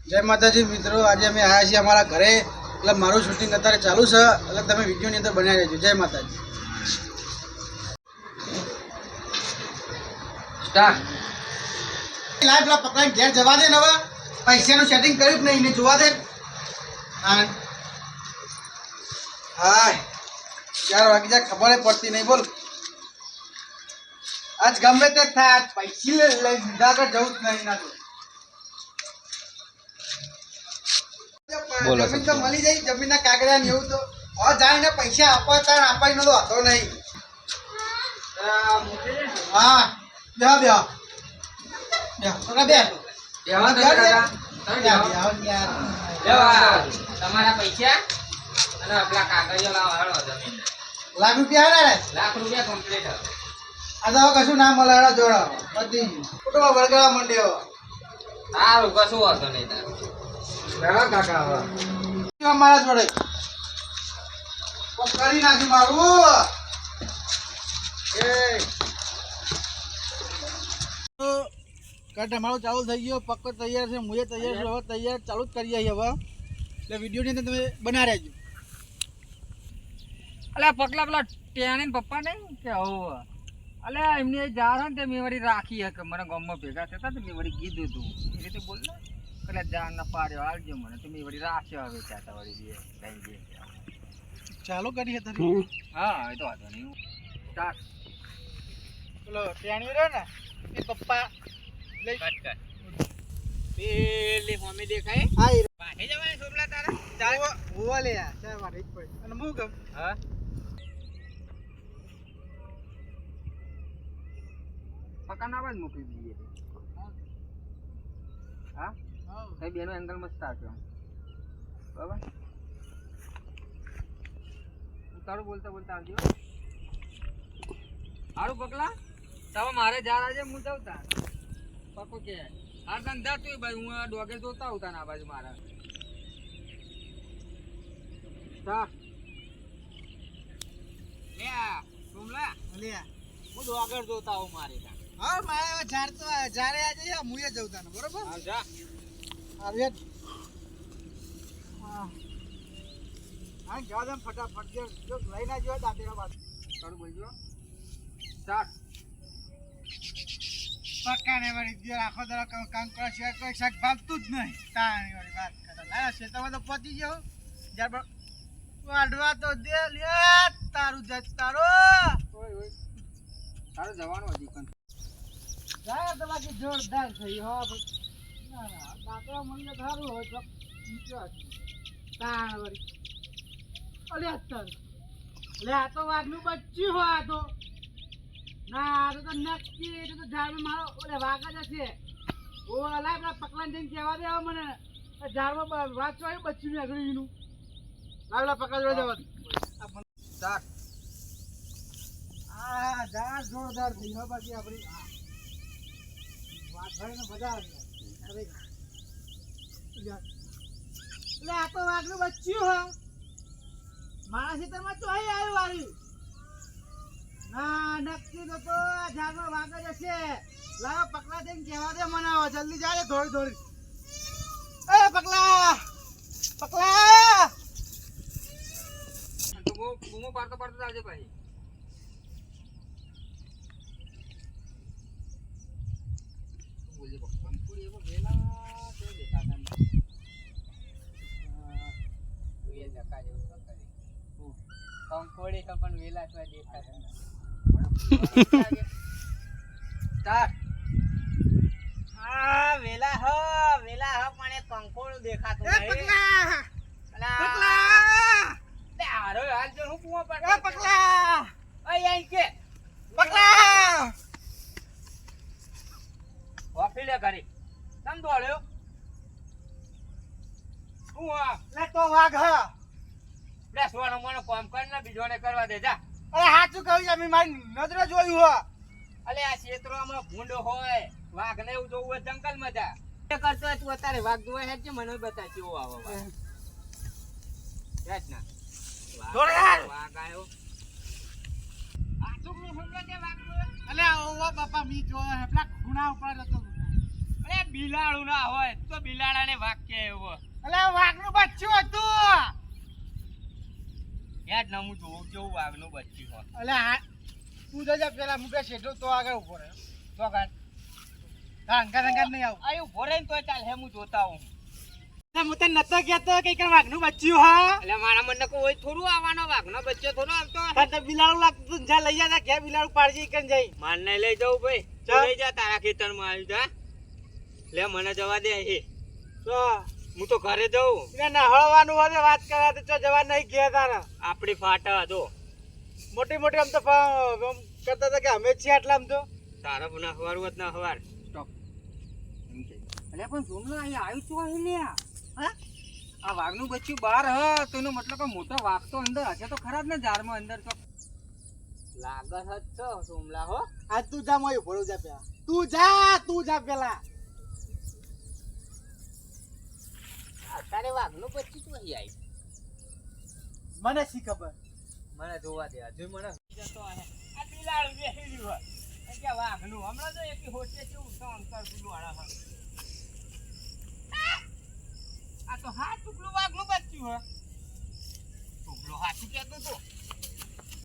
જય માતાજી મિત્રો, આજે અમે આવ્યા છીએ અમારા ઘરે. એટલે મારું શૂટિંગ અત્યારે ચાલુ છે, એટલે તમે વિડીયોની અંદર બનાવી રહેજો. જય માતાજી. સ્ટાર્ટ. લાઈવ પેલા પકડાઈને ઘેર જવા દે ને. હવે પૈસાનું સેટિંગ કર્યું જ નહીં, એને જોવા દે. હા 4 વાગી જાય, ખબર પડતી નહીં. બોલ, આજ ગમે તે થાય, પૈસી લઈ લીધા આગળ જવું જ નહીં. ના જમીન તો મળી જાય, જમીનના કાગળિયા ને એવું તો હવે જાય ને પૈસા આપવા તાર અપાઈ નો તો હતો નહીં. હા બે બે તમારા પૈસા અને આપલા કાગળિયો લાવો જમીન લાખ રૂપિયા લાખ રૂપિયા કમ્પ્લીટ. આ તો કશું ના મળે. જોડો બધી ફોટો વળગાવા માંડ્યો. સારું, કશું વાંધો નહીં. કાકા મારા જોડે કરી નાખ્યું મારું. તમારું ચાલુ થઈ ગયો, પક્કો તૈયાર છે, મુએ તૈયાર છે. હવે તૈયાર ચાલુ જ કરીએ હવે. એટલે વિડીયોની અંદર તમે બના રહેજો. અલ્યા પકલા પેલા ટેણી પપ્પા નહીં કે હોવ અલ્યા એમની જા ને તે મેં વળી રાખી કે મને ગામમાં ભેગા થતા તો મેં વળી કીધું તું એ રીતે બોલ ને એટલે જા ના પાડ્યો આવજો મને તો મેં વળી રાખ્યો. હવે ચાતા વળી કઈ ચાલુ કરીએ તને. હા એ તો વાંધો નહીં. સ્ટાર્ટ. પેલો ટેણી રહ્યો ને એ પપ્પા લઈ કટ કટ પેલી મમ્મી દેખાય આઈ પાછે જવાય સોમલા તારા હોવા લે આ ચાલ મારે એક પડ અને હું ગમ. હા પકા ના બાદ મૂકી દઈએ. હા એ બેનો એંગલ મસ્ત આવ્યો બરાબર. તારું બોલતા બોલતા આવજો. હારું પકલા તમે મારે જા રાજે હું જવતા પકો કે આ ધંધા તું ભાઈ હું આ ડોગે જોતા આવતા ના બાજુ મારા લે સોમલા લે હું ડોગર જોતા આવું મારે ત્યાં. હા મારે ઝાડ તો ઝાડે આજે મુએ જવતા ને બરોબર. હા જા આવે હા હા જવા દે ફટાફટ. જો લઈને જો દાંતેડા બાદ તારું બોલજો. સ્ટાર્ટ. પક્કાને વળી જે આખો દાડો કામ કરવા સિવાય કોઈ શાક ભાગતું જ નહીં. તાણી વાળી વાત કરે. ના શેતામાં તો પહોંચી ગયો. જ્યાં વાઢવા તો દે લે તારું જજ તારો. ઓય ઓય તારે જવાનું હજી પણ જાય તો બાકી જોરદાર થઈ. હા ના ના દાંતડા મને સારું હોય તો નીચે તાણ વળી અલે અત્તર લે આ તો વાઘનું બચ્ચું હોય. આ તો ના આ તો નક્કી. એ તો ઝાડમાં મારો ઓલે વાઘ જ હશે. ઓ અલા પેલા પકલાને જઈને કહેવા દેવા મને ઝાડમાં વાઘ ચોય બચ્ચું ને અઘરીનું લાવલા પકડા જોડે જવા. સ્ટાર્ટ. આ ઝાડ જોરદાર થઈ ગયો. બાકી આપણી વાત થાય ને મજા આવે. અરે એટલે આ તો વાઘનું બચ્ચું હોય. મારા ખેતરમાં તો અહીં આવ્યું વાળી. ના નક્કી તો આ ઝાડમાં વાઘ જ હશે. લાવ પકલા દઈને કહેવા દે મને. જલ્દી જાય થોડી થોડી. એ પકલા પકલા તો બૂમો પાડતો પાડતો આવજે ભાઈ. બોલજે પપ્પા કંકુડી એવો વેલા તે દેખાતા નથી. એ જકા જેવું પકડી કંકોડી તો પણ વેલા તો દેખાતા નથી. સ્ટાર્ટ. આ વેલા હ પણ એ કંકોડું દેખાતું એ નહીં. પકલા અલા પકલા લે હારો હાલ જો હું કુવા એ પાડતો પકલા ઓય આઈ કે પકલા ઓફી લે ઘરે તમ દોડ્યો હું આ લે તો વાઘ હ. લે સોનો મોનો કામ કર ને બીજોને કરવા દે જા. અરે સાચું કહ્યું છે. મેં મારી નજરે જોયું હો. અલે આ ક્ષેત્રોમાં ભૂંડો હોય વાઘ ને એવું જોવું હોય જંગલમાં જા. એ કરતો હોય તું અત્યારે વાઘ જોવા હેડ છે મને બતા કેવો આવો વાઘ હેડ ના જોરદાર. વાઘ આયો આ છોકરો સમજો તે વાઘ જોયો. અલે ઓ બાપા મી જો પેલા ખૂણા ઉપર જતો. અરે બિલાડું ના હોય તો બિલાડાને વાઘ કે એવો અલે વાઘનું બચ્ચું હતું. યાદ ના હું જોઉં કેવું વાઘનું બચ્ચું હોય. અલે આ તું જજે પેલા મુકે શેઠો તો આગળ ઉભો રહે. તો કાઢ. અંગાત નહીં આવું. આ ઉભો રહીને તોય ચાલ હે હું જોતા હું. હું તને નતો કહેતો કે કઈ વાઘનું બચ્ચું હા. એટલે મારા મને કોઈ થોડું આવવાનો વાઘનો બચ્ચો થોડો આવતો તાર તો બિલાડું લાગતું જા લઈ જા ઘેર બિલાડું પાડજી કન જઈ. માર નહીં લઈ જવું ભાઈ. ચાલ. લઈ જા તારા ખેતરમાં આવી જા. લે મને જવા દે અહીં. તો હું તો ઘરે જઉં. એને નહળવાનું હોય વાત કરવા તો ચો જવા નહીં ગયા તારા. આપડી ફાટા હતો મોટી મોટી આમ તો આમ કરતા હતા કે અમે જ છીએ આટલા આમ તો. તારા પુના હવાર હોત ના હવાર સ્ટોપ એમ કે અલે પણ જોમલા અહીં આવ્યું તો અહીં લે હા આ વાઘનું બચ્ચું બહાર હ તો એનો મતલબ કે મોટો વાઘ તો અંદર હશે તો ખરા જ ને ઝાડમાં અંદર તો લાગે જ છો સોમલા હો. આજ તું જા મોય ભળો જા પેલા. તું જા પેલા. અત્યારે વાઘનું બચ્ચું તો અહીં આવી મને શી ખબર. મને જોવા દે હજુ મને જતો હે આ બિલાડું બેસી રહ્યું હે કે વાઘનું હમણાં તો એકી હોટે કેવું તો અંતર પેલું આડા હા આ તો હા ટુકડું વાઘનું બચ્ચું હે ટુકડું હાચું કહેતો તો